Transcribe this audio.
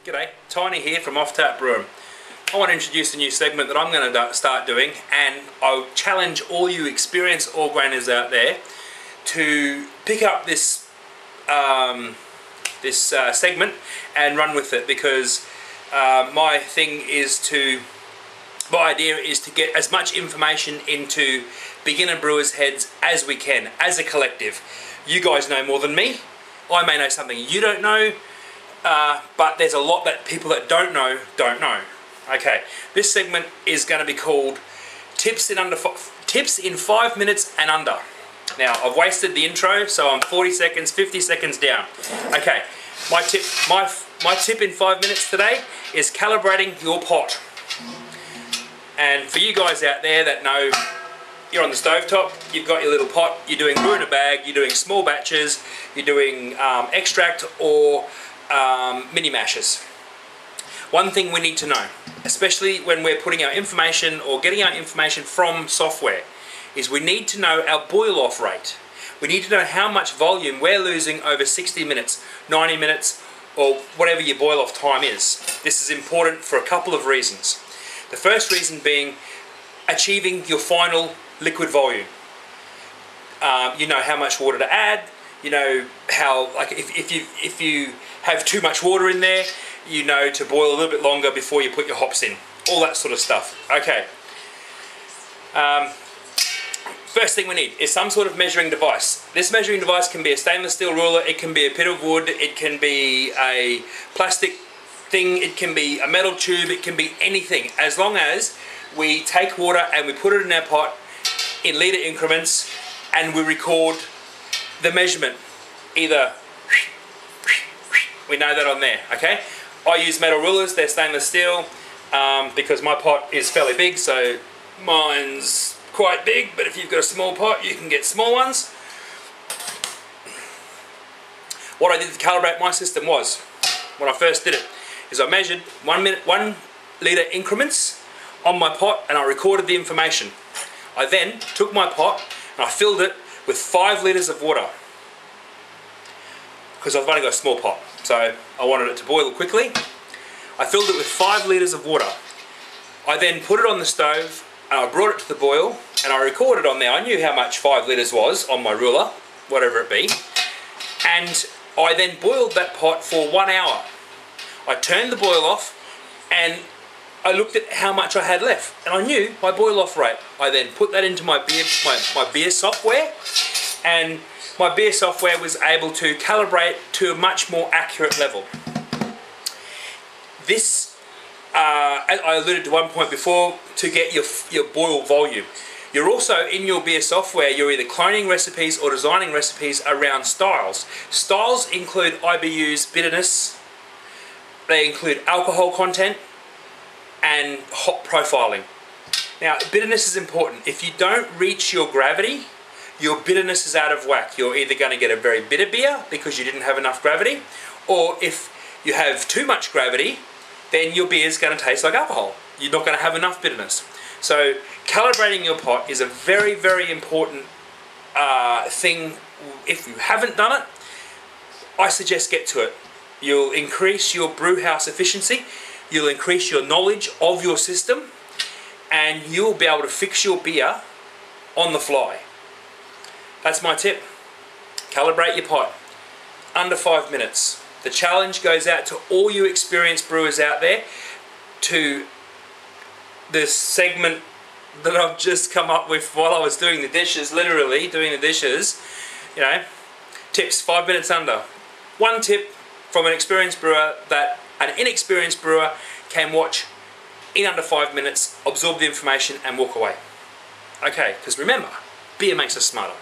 G'day, Tiny here from Offtap Brewing. I want to introduce a new segment that I'm going to start doing, and I'll challenge all you experienced all grainers out there to pick up this segment and run with it, because my idea is to get as much information into beginner brewers' heads as we can, as a collective. You guys know more than me. I may know something you don't know. But there's a lot that people that don't know. Okay, this segment is going to be called Tips in 5 minutes and under. Now, I've wasted the intro, so I'm 40 seconds, 50 seconds down. Okay, my tip in 5 minutes today is calibrating your pot. And for you guys out there that know, you're on the stovetop, you've got your little pot, you're doing brew in a bag, you're doing small batches, you're doing extract or mini mashes. One thing we need to know, especially when we're putting our information or getting our information from software, is we need to know our boil off rate. We need to know how much volume we're losing over 60 minutes, 90 minutes, or whatever your boil off time is. This is important for a couple of reasons. The first reason being achieving your final liquid volume. You know how much water to add. You know how, like, if you have too much water in there, you know to boil a little bit longer before you put your hops in. All that sort of stuff. Okay. First thing we need is some sort of measuring device. This measuring device can be a stainless steel ruler, it can be a bit of wood, it can be a plastic thing, it can be a metal tube, it can be anything. As long as we take water and we put it in our pot in litre increments and we record the measurement. Either we know that on there, okay? I use metal rulers, they're stainless steel, because my pot is fairly big, so mine's quite big, but if you've got a small pot, you can get small ones. What I did to calibrate my system was, when I first did it, is I measured 1 litre increments on my pot and I recorded the information. I then took my pot and I filled it with 5 litres of water, because I've only got a small pot, so I wanted it to boil quickly. I filled it with 5 litres of water. I then put it on the stove and I brought it to the boil and I recorded on there. I knew how much 5 litres was on my ruler, whatever it be, and I then boiled that pot for 1 hour. I turned the boil off and I looked at how much I had left and I knew my boil off rate. I then put that into my beer software, and my beer software was able to calibrate to a much more accurate level. This, as I alluded to one point before, to get your boil volume. You're also, in your beer software, you're either cloning recipes or designing recipes around styles. Styles include IBUs, bitterness, they include alcohol content, and hop profiling. Now, bitterness is important. If you don't reach your gravity, your bitterness is out of whack. You're either going to get a very bitter beer because you didn't have enough gravity, or if you have too much gravity, then your beer is going to taste like alcohol. You're not going to have enough bitterness. So calibrating your pot is a very, very important thing. If you haven't done it, I suggest get to it. You'll increase your brew house efficiency, you'll increase your knowledge of your system, and you'll be able to fix your beer on the fly. That's my tip. Calibrate your pot. Under 5 minutes. The challenge goes out to all you experienced brewers out there, to this segment that I've just come up with while I was doing the dishes, literally doing the dishes. You know, tips 5 minutes under. One tip from an experienced brewer that an inexperienced brewer can watch in under 5 minutes, absorb the information and walk away. Okay, because remember, beer makes us smarter.